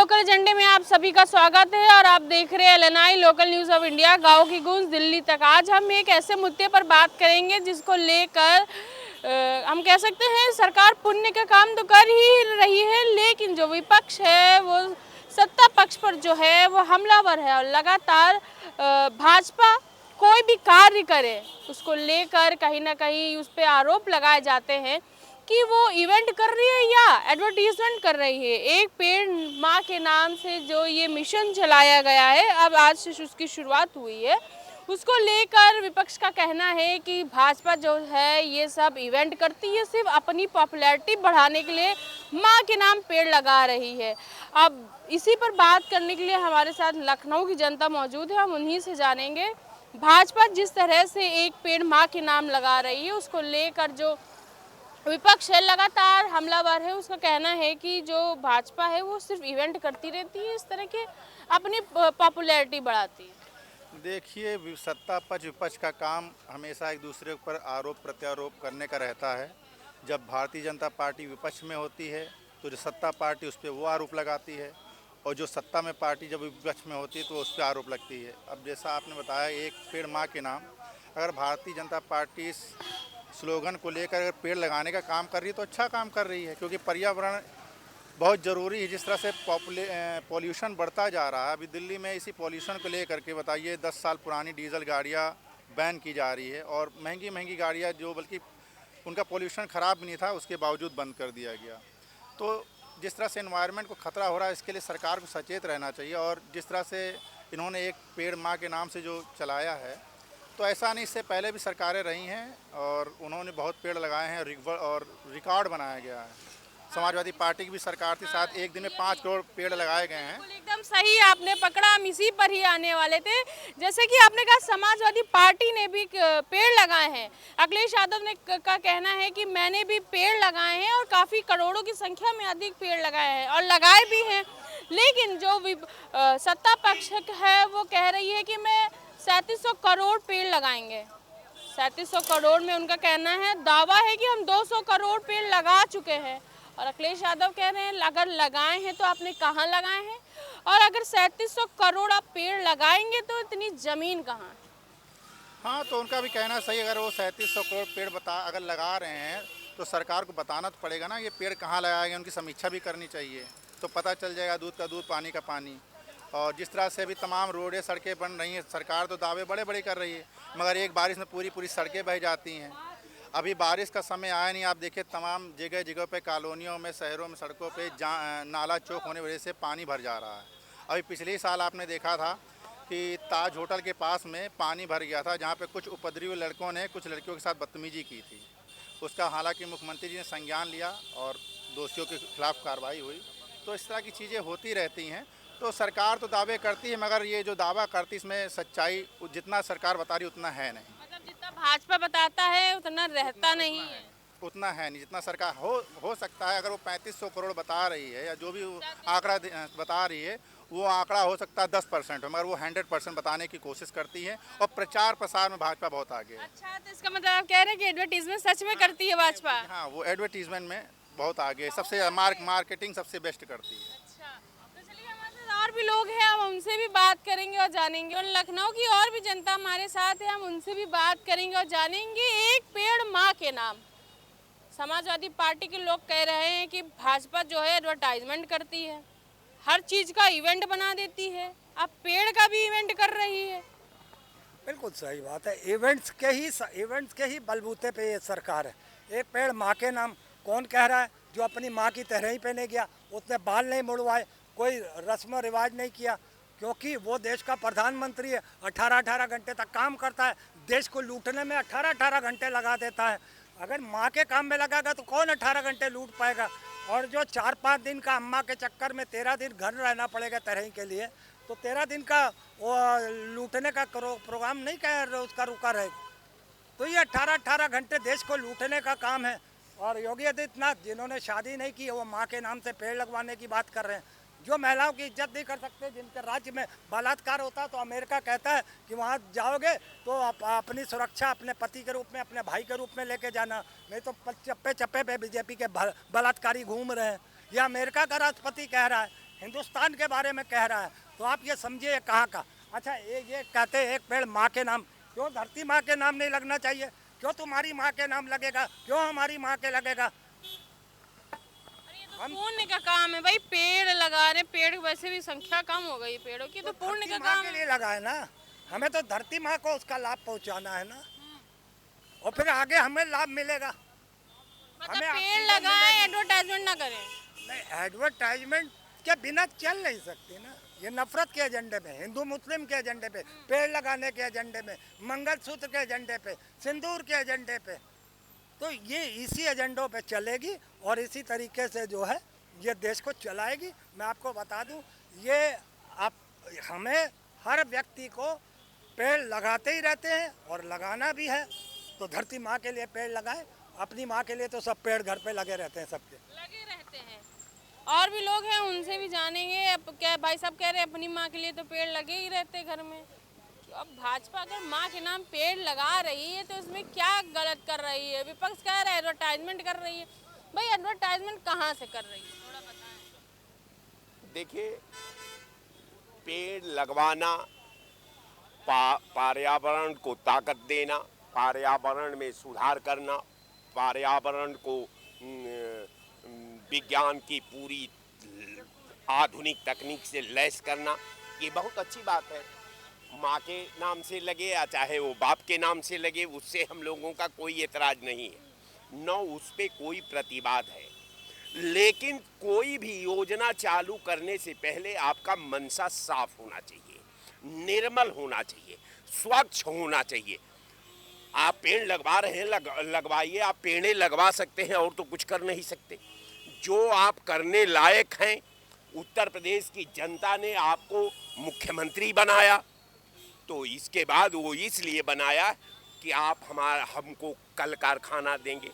Local एजेंडे में आप सभी का स्वागत है और आप देख रहे हैं LNI local news of India, गांव की गूंज दिल्ली तक। आज हम एक ऐसे मुद्दे पर बात करेंगे जिसको लेकर हम कह सकते हैं सरकार पुण्य का काम तो कर ही रही है, लेकिन जो विपक्ष है वो सत्ता पक्ष पर जो है वो हमलावर है और लगातार भाजपा कोई भी कार्य करे उसको लेकर कहीं ना कहीं उस पर आरोप लगाए जाते हैं कि वो इवेंट कर रही है या एडवर्टीजमेंट कर रही है। एक पेड़ माँ के नाम से जो ये मिशन चलाया गया है, अब आज से उसकी शुरुआत हुई है, उसको लेकर विपक्ष का कहना है कि भाजपा जो है ये सब इवेंट करती है सिर्फ अपनी पॉपुलैरिटी बढ़ाने के लिए, माँ के नाम पेड़ लगा रही है। अब इसी पर बात करने के लिए हमारे साथ लखनऊ की जनता मौजूद है, हम उन्हीं से जानेंगे भाजपा जिस तरह से एक पेड़ माँ के नाम लगा रही है उसको लेकर जो विपक्ष है लगातार हमलावर है। उसका कहना है कि जो भाजपा है वो सिर्फ इवेंट करती रहती है, इस तरह के अपनी पॉपुलैरिटी बढ़ाती है। देखिए, सत्ता पक्ष विपक्ष का काम हमेशा एक दूसरे पर आरोप प्रत्यारोप करने का रहता है। जब भारतीय जनता पार्टी विपक्ष में होती है तो जो सत्ता पार्टी उस पर वो आरोप लगाती है, और जो सत्ता में पार्टी जब विपक्ष में होती है तो उस पर आरोप लगती है। अब जैसा आपने बताया एक पेड़ माँ के नाम, अगर भारतीय जनता पार्टी स्लोगन को लेकर अगर पेड़ लगाने का काम कर रही है तो अच्छा काम कर रही है, क्योंकि पर्यावरण बहुत ज़रूरी है। जिस तरह से पॉल्यूशन बढ़ता जा रहा है, अभी दिल्ली में इसी पॉल्यूशन को लेकर के बताइए 10 साल पुरानी डीजल गाड़ियाँ बैन की जा रही है, और महंगी महंगी गाड़ियाँ जो बल्कि उनका पॉल्यूशन ख़राब भी नहीं था उसके बावजूद बंद कर दिया गया। तो जिस तरह से एनवायरनमेंट को ख़तरा हो रहा है, इसके लिए सरकार को सचेत रहना चाहिए। और जिस तरह से इन्होंने एक पेड़ माँ के नाम से जो चलाया है, तो ऐसा नहीं, इससे पहले भी सरकारें रही हैं और उन्होंने बहुत पेड़ लगाए हैं और रिकॉर्ड बनाया गया है। समाजवादी पार्टी की भी सरकार थी, साथ एक दिन में 5 करोड़ पेड़ लगाए गए हैं। एकदम सही आपने पकड़ा, हम इसी पर ही आने वाले थे। जैसे कि आपने कहा समाजवादी पार्टी ने भी पेड़ लगाए हैं, अखिलेश यादव ने का कहना है कि मैंने भी पेड़ लगाए हैं और काफ़ी करोड़ों की संख्या में अधिक पेड़ लगाए हैं और लगाए भी हैं। लेकिन जो सत्ता पक्ष है वो कह रही है कि मैं 3700 करोड़ पेड़ लगाएंगे। 3700 करोड़ में उनका कहना है, दावा है कि हम 200 करोड़ पेड़ लगा चुके हैं। और अखिलेश यादव कह रहे हैं अगर लगाए हैं तो आपने कहाँ लगाए हैं, और अगर 3700 करोड़ आप पेड़ लगाएंगे तो इतनी ज़मीन कहाँ है। हाँ, तो उनका भी कहना सही। अगर वो 3700 करोड़ पेड़ अगर लगा रहे हैं तो सरकार को बताना तो पड़ेगा ना, ये पेड़ कहाँ लगाए गए, उनकी समीक्षा भी करनी चाहिए, तो पता चल जाएगा दूध का दूध पानी का पानी। और जिस तरह से अभी तमाम रोडें सड़कें बन रही हैं, सरकार तो दावे बड़े बड़े कर रही है, मगर एक बारिश में पूरी सड़कें बह जाती हैं। अभी बारिश का समय आया नहीं, आप देखिए तमाम जगह जगह पे कॉलोनियों में, शहरों में, सड़कों पे नाला चौक होने की वजह से पानी भर जा रहा है। अभी पिछले साल आपने देखा था कि ताज होटल के पास में पानी भर गया था, जहाँ पे कुछ उपद्रवी लड़कों ने कुछ लड़कियों के साथ बदतमीजी की थी। उसका हालांकि मुख्यमंत्री जी ने संज्ञान लिया और दोषियों के खिलाफ कार्रवाई हुई। तो इस तरह की चीज़ें होती रहती हैं। तो सरकार तो दावे करती है, मगर ये जो दावा करती है इसमें सच्चाई जितना सरकार बता रही उतना है नहीं। मतलब जितना भाजपा बताता है उतना रहता नहीं है, उतना है नहीं जितना सरकार हो सकता है। अगर वो 3500 करोड़ बता रही है या जो भी आंकड़ा बता रही है, वो आंकड़ा हो सकता है 10% हो, मगर वो 100% बताने की कोशिश करती है। और प्रचार प्रसार में भाजपा बहुत आगे है। अच्छा, तो इसका मतलब आप कह रहे हैं कि एडवर्टीजमेंट सच में करती है भाजपा। हाँ, वो एडवर्टीजमेंट में बहुत आगे है, सबसे मार्केटिंग सबसे बेस्ट करती है। अच्छा, तो चलिए हमारे साथ और भी लोग हैं, हम उनसे भी बात करेंगे और जानेंगे। और लखनऊ की और भी जनता हमारे साथ है, हम उनसे भी बात करेंगे और जानेंगे। एक पेड़ माँ के नाम, समाजवादी पार्टी के लोग कह रहे हैं कि भाजपा जो है एडवर्टाइजमेंट करती है, हर चीज़ का इवेंट बना देती है, अब पेड़ का भी इवेंट कर रही है। बिल्कुल सही बात है। इवेंट्स के ही बलबूते पे ये सरकार है। एक पेड़ माँ के नाम कौन कह रहा है? जो अपनी माँ की तरह ही पहने गया, उसने बाल नहीं मुड़वाए, कोई रस्म रिवाज नहीं किया, क्योंकि वो देश का प्रधानमंत्री है। 18-18 घंटे तक काम करता है, देश को लूटने में 18-18 घंटे लगा देता है। अगर माँ के काम में लगाएगा तो कौन 18 घंटे लूट पाएगा? और जो 4-5 दिन का अम्मा के चक्कर में 13 दिन घर रहना पड़ेगा तरह के लिए, तो 13 दिन का वो लूटने का प्रोग्राम नहीं कह उसका रुका रहेगा। तो ये 18-18 घंटे देश को लूटने का काम है। और योगी आदित्यनाथ जिन्होंने शादी नहीं की, वो माँ के नाम से पेड़ लगवाने की बात कर रहे हैं। जो महिलाओं की इज्जत नहीं कर सकते, जिनके राज्य में बलात्कार होता है तो अमेरिका कहता है कि वहाँ जाओगे तो अपनी सुरक्षा अपने पति के रूप में, अपने भाई के रूप में लेके जाना, नहीं तो चप्पे चप्पे पे बीजेपी के बलात्कारी घूम रहे हैं। या अमेरिका का राष्ट्रपति कह रहा है हिंदुस्तान के बारे में कह रहा है, तो आप ये समझिए ये कहाँ का। अच्छा ये कहते हैं एक पेड़ माँ के नाम, क्यों धरती माँ के नाम नहीं लगना चाहिए? क्यों तुम्हारी माँ के नाम लगेगा, क्यों हमारी माँ के लगेगा? तो पुण्य का काम है भाई, पेड़ लगा रहे, पेड़ वैसे भी संख्या कम हो गई पेड़ों की, तो पुण्य का काम के लिए लगा है ना, हमें तो धरती माँ को उसका लाभ पहुँचाना है ना, और फिर आगे हमें लाभ मिलेगा। मतलब पेड़ लगाएं, एडवर्टाइजमेंट ना करें। नहीं, एडवर्टाइजमेंट के बिना चल नहीं सकती ना, ये नफरत के एजेंडे में, हिंदू मुस्लिम के एजेंडे पे, पेड़ लगाने के एजेंडे में, मंगलसूत्र के एजेंडे पे, सिंदूर के एजेंडे पे, तो ये इसी एजेंडों पे चलेगी और इसी तरीके से जो है ये देश को चलाएगी। मैं आपको बता दूं, ये आप हमें हर व्यक्ति को पेड़ लगाते ही रहते हैं और लगाना भी है, तो धरती माँ के लिए पेड़ लगाएं, अपनी माँ के लिए तो सब पेड़ घर पे लगे रहते हैं, सबके लगे रहते हैं। और भी लोग हैं, उनसे भी जानेंगे। अब क्या भाई साहब कह रहे हैं अपनी माँ के लिए तो पेड़ लगे ही रहते घर में। अब भाजपा अगर माँ के नाम पेड़ लगा रही है तो इसमें क्या गलत कर रही है? विपक्ष कह रहा है एडवर्टाइजमेंट कर रही है। भाई एडवर्टाइजमेंट कहाँ से कर रही है, थोड़ा बताएं। देखिए, पेड़ लगवाना, पर्यावरण को ताकत देना, पर्यावरण में सुधार करना, पर्यावरण को विज्ञान की पूरी आधुनिक तकनीक से लैस करना, ये बहुत अच्छी बात है। माँ के नाम से लगे या चाहे वो बाप के नाम से लगे, उससे हम लोगों का कोई एतराज नहीं है, न उस पर कोई प्रतिवाद है। लेकिन कोई भी योजना चालू करने से पहले आपका मनसा साफ होना चाहिए, निर्मल होना चाहिए, स्वच्छ होना चाहिए। आप पेड़ लगवा रहे हैं, लगवाइए, आप पेड़े लगवा सकते हैं और तो कुछ कर नहीं सकते। जो आप करने लायक हैं, उत्तर प्रदेश की जनता ने आपको मुख्यमंत्री बनाया, तो इसके बाद वो इसलिए बनाया कि आप हमको कल कारखाना देंगे,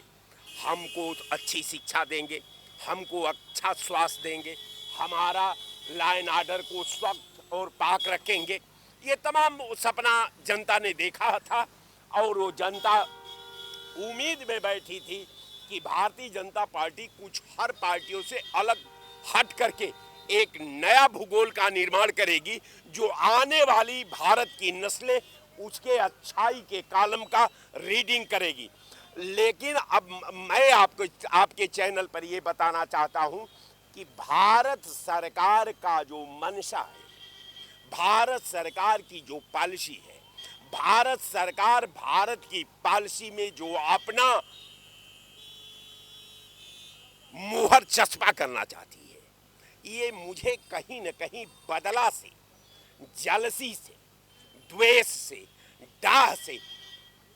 हमको अच्छी शिक्षा देंगे, हमको अच्छा स्वास्थ्य देंगे, हमारा लाइन आर्डर को स्वच्छ और पाक रखेंगे। ये तमाम सपना जनता ने देखा था और वो जनता उम्मीद में बैठी थी कि भारतीय जनता पार्टी कुछ हर पार्टियों से अलग हट करके एक नया भूगोल का निर्माण करेगी, जो आने वाली भारत की नस्लें उसके अच्छाई के कॉलम का रीडिंग करेगी। लेकिन अब मैं आपके चैनल पर ये बताना चाहता हूं कि भारत सरकार का जो मंशा है, भारत सरकार की जो पॉलिसी है, भारत सरकार भारत की पॉलिसी में जो अपना मुहर चस्पा करना चाहती है, ये मुझे कहीं न कहीं बदला से, जलसी से, द्वेष से, डाह से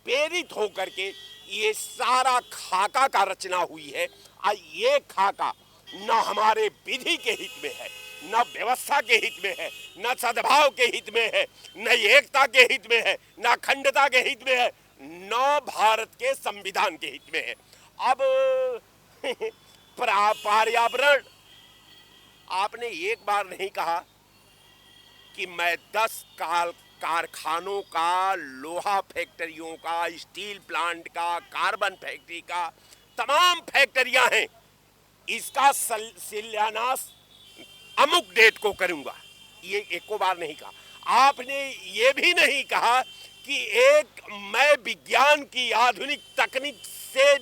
प्रेरित होकर के ये सारा खाका का रचना हुई है। और ये खाका न हमारे विधि के हित में है, न व्यवस्था के हित में है, न सद्भाव के हित में है, न एकता के हित में है, न अखंडता के हित में है, न भारत के संविधान के हित में है। अब पर्यावरण, आपने एक बार नहीं कहा कि मैं 10 कारखानों का, लोहा फैक्ट्रियों का, स्टील प्लांट का, कार्बन फैक्ट्री का, तमाम फैक्ट्रियां हैं, इसका शिलान्यास अमुक डेट को करूंगा, ये एको बार नहीं कहा। आपने ये भी नहीं कहा कि मैं विज्ञान की आधुनिक तकनीक से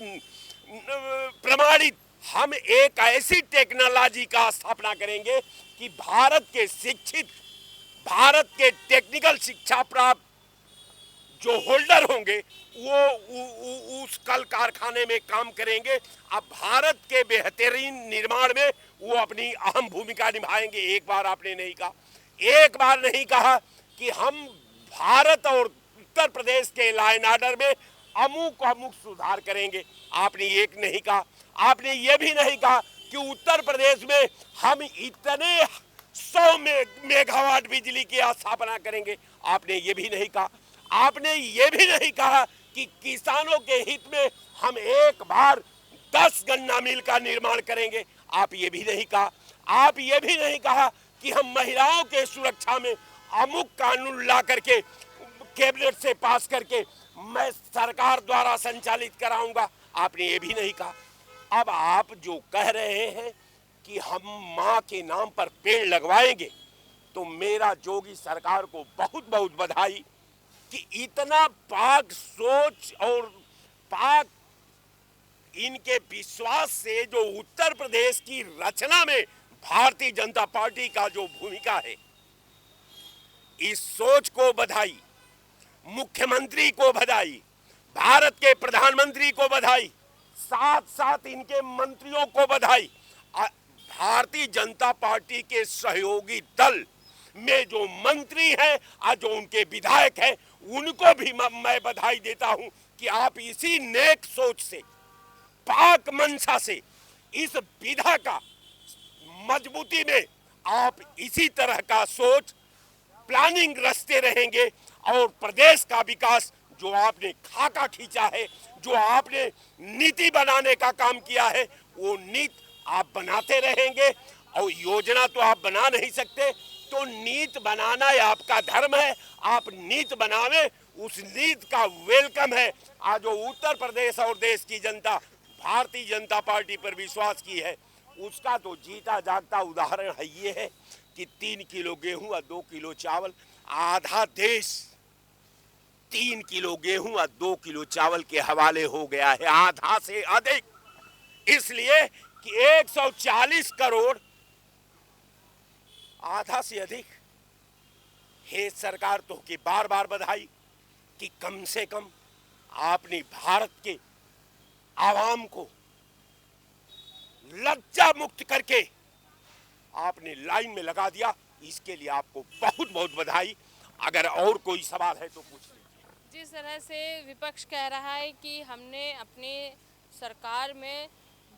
प्रमाणित हम एक ऐसी टेक्नोलॉजी का स्थापना करेंगे कि भारत के शिक्षित, भारत के टेक्निकल शिक्षा प्राप्त जो होल्डर होंगे वो उस कल कारखाने में काम करेंगे। अब भारत के बेहतरीन निर्माण में वो अपनी अहम भूमिका निभाएंगे। एक बार आपने नहीं कहा, एक बार नहीं कहा कि हम भारत और उत्तर प्रदेश के लाइन ऑर्डर में अमुक सुधार करेंगे, आपने एक नहीं कहा। आपने ये भी नहीं कहा कि उत्तर प्रदेश में हम इतने 100 मेगावाट बिजली की स्थापना करेंगे, आपने ये भी नहीं कहा। आपने ये भी नहीं कहा कि किसानों के हित में हम एक बार 10 गन्ना मिल का निर्माण करेंगे, आप ये भी नहीं कहा। आप ये भी नहीं कहा कि हम महिलाओं के सुरक्षा में अमुक कानून ला करके कैबिनेट से पास करके मैं सरकार द्वारा संचालित कराऊंगा, आपने ये भी नहीं कहा। अब आप जो कह रहे हैं कि हम माँ के नाम पर पेड़ लगवाएंगे, तो मेरा योगी सरकार को बहुत बहुत बधाई कि इतना पाक सोच और पाक इनके विश्वास से जो उत्तर प्रदेश की रचना में भारतीय जनता पार्टी का जो भूमिका है, इस सोच को बधाई, मुख्यमंत्री को बधाई, भारत के प्रधानमंत्री को बधाई, साथ साथ इनके मंत्रियों को बधाई, भारतीय जनता पार्टी के सहयोगी दल में जो मंत्री हैं और जो उनके विधायक हैं, उनको भी मैं बधाई देता हूं कि आप इसी नेक सोच से, पाक मंशा से, इस विधा का मजबूती में आप इसी तरह का सोच प्लानिंग रचते रहेंगे और प्रदेश का विकास जो आपने खाका खींचा है, जो आपने नीति बनाने का काम किया है, वो नीति आप बनाते रहेंगे। और योजना तो आप बना नहीं सकते, तो नीति बनाना ये आपका धर्म है, आप नीति बनावे, उस नीति का वेलकम है। आज जो उत्तर प्रदेश और देश की जनता भारतीय जनता पार्टी पर विश्वास की है, उसका तो जीता जागता उदाहरण है ये है कि 3 किलो गेहूं और 2 किलो चावल, आधा देश 3 किलो गेहूं और 2 किलो चावल के हवाले हो गया है, आधा से अधिक। इसलिए कि 140 करोड़, आधा से अधिक। हे सरकार, तो की बार बार बधाई कि कम से कम आपने भारत के आवाम को लज्जा मुक्त करके आपने लाइन में लगा दिया। इसके लिए आपको बहुत बहुत बधाई। अगर और कोई सवाल है तो पूछ लीजिए। जिस तरह से विपक्ष कह रहा है कि हमने अपनी सरकार में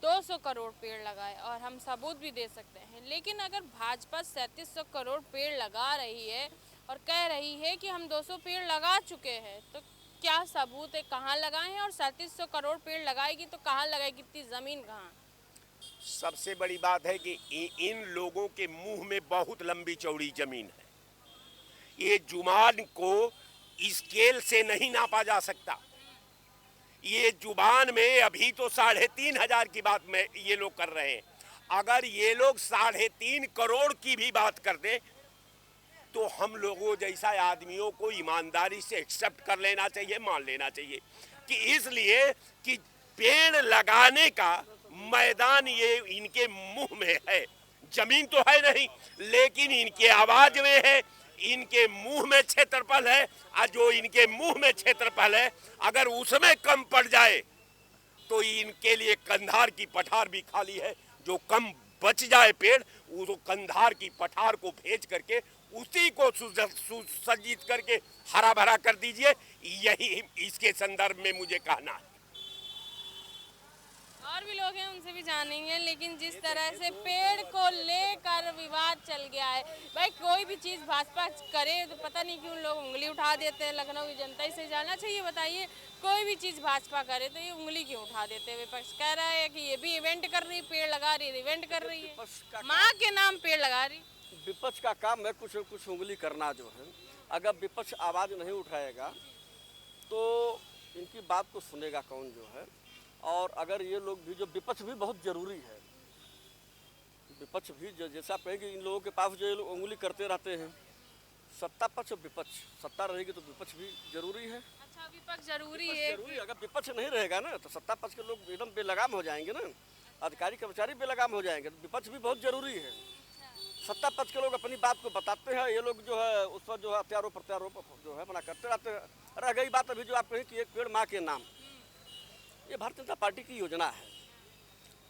200 करोड़ पेड़ लगाए और हम सबूत भी दे सकते हैं, लेकिन अगर भाजपा 3700 करोड़ पेड़ लगा रही है और कह रही है कि हम 200 पेड़ लगा चुके हैं, तो क्या सबूत है, कहाँ लगाए हैं? और 3700 करोड़ पेड़ लगाएगी तो कहाँ लगाएगी, इतनी ज़मीन कहाँ? सबसे बड़ी बात है कि इन लोगों के मुंह में बहुत लंबी चौड़ी जमीन है। ये जुबान को स्केल से नहीं नापा जा सकता। ये जुबान में अभी तो 3,500 की बात में ये लोग कर रहे हैं। अगर ये लोग 3.5 करोड़ की भी बात कर दे तो हम लोगों जैसा आदमियों को ईमानदारी से एक्सेप्ट कर लेना चाहिए, मान लेना चाहिए कि इसलिए कि पेड़ लगाने का मैदान ये इनके मुंह में है। जमीन तो है नहीं, लेकिन इनके आवाज में है, इनके मुंह में क्षेत्रफल है। और जो इनके मुंह में क्षेत्रफल है, अगर उसमें कम पड़ जाए तो इनके लिए कंधार की पठार भी खाली है। जो कम बच जाए पेड़, वो कंधार की पठार को भेज करके उसी को सुसज्जित करके हरा भरा कर दीजिए। यही इसके संदर्भ में मुझे कहना है। और भी लोग हैं, उनसे भी जानेंगे। लेकिन जिस तरह से पेड़ को लेकर विवाद चल गया है, भाई कोई भी चीज़ भाजपा करे तो पता नहीं क्यों लोग उंगली उठा देते हैं। लखनऊ की जनता से जानना चाहिए, बताइए, कोई भी चीज़ भाजपा करे तो ये उंगली क्यों उठा देते हैं? विपक्ष कह रहा है कि ये भी इवेंट कर रही, पेड़ लगा रही है, इवेंट कर रही है, माँ के नाम पेड़ लगा रही। विपक्ष का काम है कुछ कुछ उंगली करना जो है। अगर विपक्ष आवाज़ नहीं उठाएगा तो इनकी बात को सुनेगा कौन जो है। और अगर ये लोग भी, जो विपक्ष भी बहुत ज़रूरी है, विपक्ष भी जैसा कहेंगे, इन लोगों के पास जो ये लोग उंगली करते रहते हैं, सत्ता पक्ष और विपक्ष, सत्ता रहेगी तो विपक्ष भी जरूरी है। अच्छा, विपक्ष जरूरी है। जरूरी, अगर विपक्ष नहीं रहेगा ना तो सत्ता पक्ष के लोग एकदम बेलगाम हो जाएंगे ना, अधिकारी कर्मचारी बेलगाम हो जाएंगे। तो विपक्ष भी बहुत जरूरी है। सत्ता पक्ष के लोग अपनी बात को बताते हैं, ये लोग जो है उस पर जो है हत्यारोप प्रत्यारोप जो है मना करते रहते हैं। रह गई बात अभी जो आप कहें कि एक पेड़ माँ के नाम, ये भारतीय जनता पार्टी की योजना है।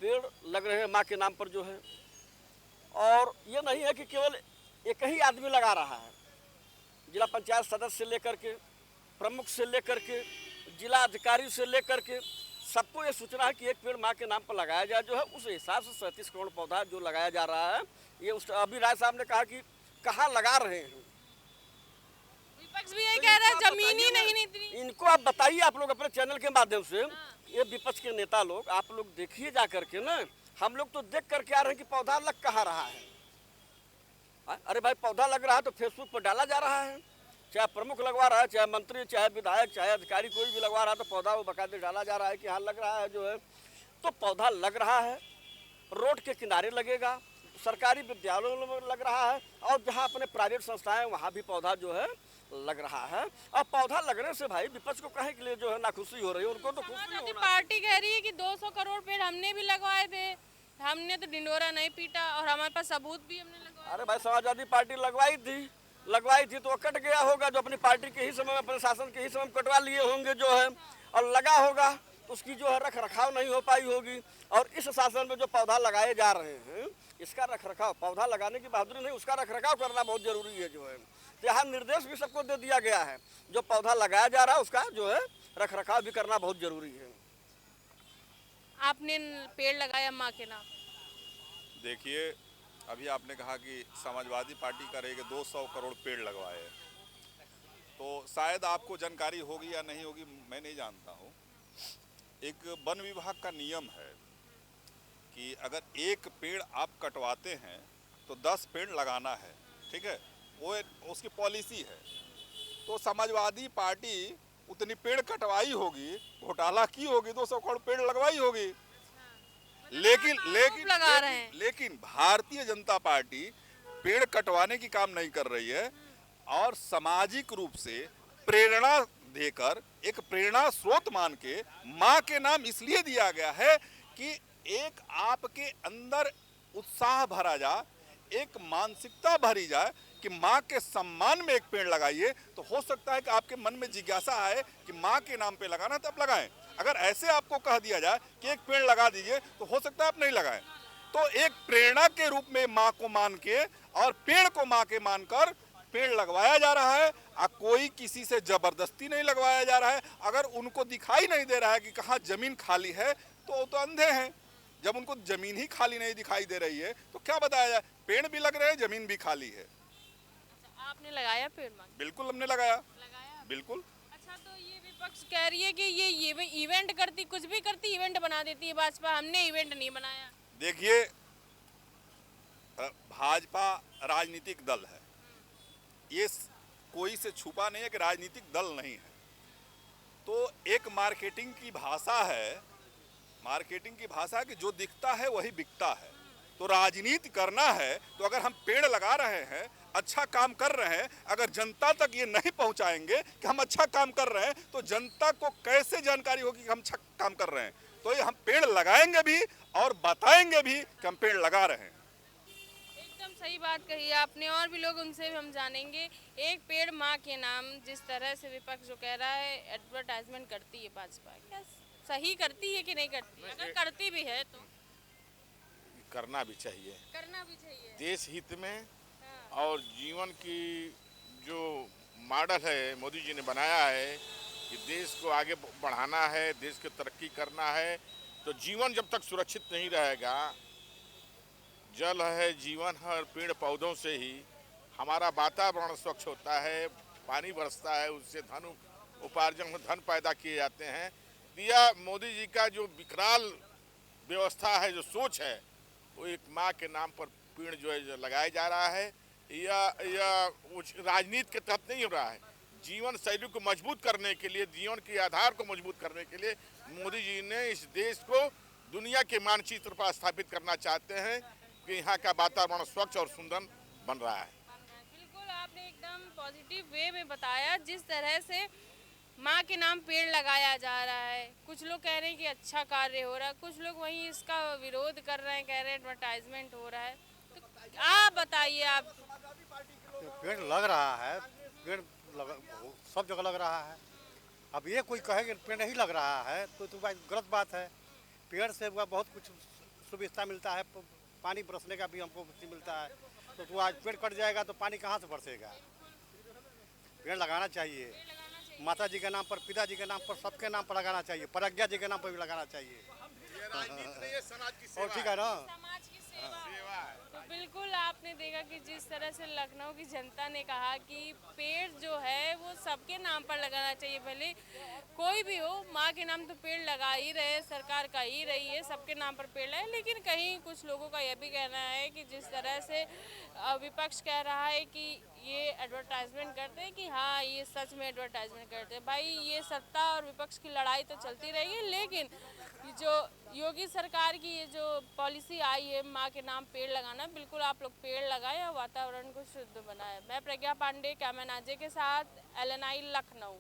पेड़ लग रहे हैं माँ के नाम पर जो है। और ये नहीं है कि केवल एक ही आदमी लगा रहा है, जिला पंचायत सदस्य से लेकर के, प्रमुख से लेकर के, जिला अधिकारी से लेकर के, सबको ये सूचना है कि एक पेड़ माँ के नाम पर लगाया जाए जो है। उस हिसाब से 37 करोड़ पौधा जो लगाया जा रहा है, ये उस अभी राय साहब ने कहा कि कहाँ लगा रहे हैं। विपक्ष भी ये कह रहा है जमीन ही नहीं इतनी। इनको आप बताइए, आप लोग अपने चैनल के माध्यम से, ये विपक्ष के नेता लोग, आप लोग देखिए जा करके ना। हम लोग तो देख करके आ रहे हैं कि पौधा लग कहाँ रहा है। अरे भाई, पौधा लग रहा है तो फेसबुक पर डाला जा रहा है, चाहे प्रमुख लगवा रहा है, चाहे मंत्री, चाहे विधायक, चाहे अधिकारी, कोई भी लगवा रहा है तो पौधा वो बकायदे डाला जा रहा है कि हाँ लग रहा है जो है। तो पौधा लग रहा है, रोड के किनारे लगेगा, सरकारी विद्यालयों में लग रहा है, और जहाँ अपने प्राइवेट संस्थाएं वहाँ भी पौधा जो है लग रहा है। अब पौधा लगने से भाई विपक्ष को कहे के लिए जो है नाखुशी हो रही है, उनको तो खुशी समाजवादी होना। पार्टी कह रही है कि 200 करोड़ पेड़ हमने भी लगवाए थे, हमने तो ढिंडोरा नहीं पीटा और हमारे पास सबूत भी हमने लगवाए। अरे भाई समाजवादी पार्टी लगवाई थी तो वो कट गया होगा, जो अपनी पार्टी के ही समय में, अपने शासन के ही समय में कटवा लिए होंगे जो है, और लगा होगा तो उसकी जो है रख रखाव नहीं हो पाई होगी। और इस शासन में जो पौधा लगाए जा रहे हैं, इसका रख रखाव, पौधा लगाने की बहादुरी नहीं, उसका रख रखाव करना बहुत जरूरी है जो है। तो यहाँ निर्देश भी सबको दे दिया गया है, जो पौधा लगाया जा रहा है उसका जो है रख रखाव भी करना बहुत जरूरी है। आपने पेड़ लगाया माँ के नाम। देखिए, अभी आपने कहा कि समाजवादी पार्टी करेगी 200 करोड़ पेड़ लगवाए, तो शायद आपको जानकारी होगी या नहीं होगी, मैं नहीं जानता हूँ। एक वन विभाग का नियम है कि अगर एक पेड़ आप कटवाते हैं तो 10 पेड़ लगाना है, ठीक है, वो उसकी पॉलिसी है। तो समाजवादी पार्टी उतनी पेड़ कटवाई होगी, घोटाला की होगी, 200 करोड़ पेड़ लगवाई होगी, लेकिन भारतीय जनता पार्टी पेड़ कटवाने की काम नहीं कर रही है, और सामाजिक रूप से प्रेरणा देकर, एक प्रेरणा स्रोत मान के माँ के नाम इसलिए दिया गया है कि एक आपके अंदर उत्साह भरा जाए, एक मानसिकता भरी जाए कि माँ के सम्मान में एक पेड़ लगाइए। तो हो सकता है कि आपके मन में जिज्ञासा आए कि माँ के नाम पे लगाना, तब लगाएं। अगर ऐसे आपको कह दिया जाए कि एक पेड़ लगा दीजिए, तो हो सकता है आप नहीं लगाएं। तो एक प्रेरणा के रूप में माँ को मान के और पेड़ को माँ के मानकर पेड़ लगवाया जा रहा है, कोई किसी से जबरदस्ती नहीं लगवाया जा रहा है। अगर उनको दिखाई नहीं दे रहा है कि कहाँ जमीन खाली है, तो वो तो अंधे हैं। जब उनको जमीन ही खाली नहीं दिखाई दे रही है तो क्या बताया जाए, पेड़ भी लग रहे हैं, जमीन भी खाली है। अच्छा, आपने लगाया पेड़ माँ? बिल्कुल हमने लगाया, बिल्कुल। अच्छा, तो ये विपक्ष कह रही है कि ये इवेंट करती, कुछ भी करती इवेंट बना देती है भाजपा, हमने इवेंट नहीं बनाया। देखिए, भाजपा राजनीतिक दल है, ये कोई से छुपा नहीं है कि राजनीतिक दल नहीं है। तो एक मार्केटिंग की भाषा है, मार्केटिंग की भाषा कि जो दिखता है वही बिकता है। तो राजनीति करना है तो अगर हम पेड़ लगा रहे हैं, अच्छा काम कर रहे हैं, अगर जनता तक ये नहीं पहुंचाएंगे कि हम अच्छा काम कर रहे हैं, तो जनता को कैसे जानकारी होगी कि हम अच्छा काम कर रहे हैं। तो ये हम पेड़ लगाएंगे भी और बताएंगे भी कि हम पेड़ लगा रहे हैं। एकदम सही बात कही है आपने, और भी लोग उनसे भी हम जानेंगे। एक पेड़ माँ के नाम, जिस तरह से विपक्ष जो कह रहा है एडवर्टाइजमेंट करती है भाजपा, क्या सही करती है कि नहीं करती? अगर करती भी है तो करना भी चाहिए, करना भी चाहिए देश हित में। और जीवन की जो मॉडल है मोदी जी ने बनाया है कि देश को आगे बढ़ाना है, देश की तरक्की करना है, तो जीवन जब तक सुरक्षित नहीं रहेगा, जल है जीवन है, और पेड़ पौधों से ही हमारा वातावरण स्वच्छ होता है, पानी बरसता है, उससे धन उपार्जन, धन पैदा किए जाते हैं। दिया मोदी जी का जो विकराल व्यवस्था है, जो सोच है, वो एक माँ के नाम पर पेड़ जो है लगाया जा रहा है, या राजनीति के तहत नहीं हो रहा है। जीवन शैली को मजबूत करने के लिए, जीवन के आधार को मजबूत करने के लिए मोदी जी ने इस देश को दुनिया के मानचित्र पर स्थापित करना चाहते हैं कि यहाँ का वातावरण स्वच्छ और सुंदर बन रहा है। बिल्कुल, आपने एकदम पॉजिटिव वे में बताया, जिस तरह से माँ के नाम पेड़ लगाया जा रहा है। कुछ लोग कह रहे हैं कि अच्छा कार्य हो रहा है, कुछ लोग वहीं इसका विरोध कर रहे हैं, कह रहे हैं एडवर्टाइजमेंट हो रहा है। तो आप बताइए, आप पेड़ लग रहा है, पेड़ सब जगह लग रहा है। अब ये कोई कहे कि पेड़ नहीं लग रहा है तो भाई गलत बात है। पेड़ से बहुत कुछ सुविधा मिलता है, पानी बरसने का भी हमको मिलता है। तो आज पेड़ कट जाएगा तो पानी कहाँ से बरसेगा? पेड़ लगाना चाहिए, माता जी के नाम पर, पिताजी के नाम पर, सबके नाम पर लगाना चाहिए, प्रज्ञा जी के नाम पर भी लगाना चाहिए। और ठीक है ना, समाज की सेवा। तो बिल्कुल आपने देखा कि जिस तरह से लखनऊ की जनता ने कहा कि पेड़ जो है वो सबके नाम पर लगाना चाहिए, भले कोई भी हो, माँ के नाम तो पेड़ लगा ही रहे, सरकार का ही रही है, सबके नाम पर पेड़ लगाए। लेकिन कहीं कुछ लोगों का यह भी कहना है कि जिस तरह से विपक्ष कह रहा है कि ये एडवर्टाइजमेंट करते हैं, कि हाँ ये सच में एडवर्टाइजमेंट करते हैं। भाई, ये सत्ता और विपक्ष की लड़ाई तो चलती रहेगी, लेकिन ये जो योगी सरकार की ये जो पॉलिसी आई है माँ के नाम पेड़ लगाना, बिल्कुल आप लोग पेड़ लगाएं और वातावरण को शुद्ध बनाएं। मैं प्रज्ञा पांडे, कैमरामैन अजय के साथ, LNI लखनऊ।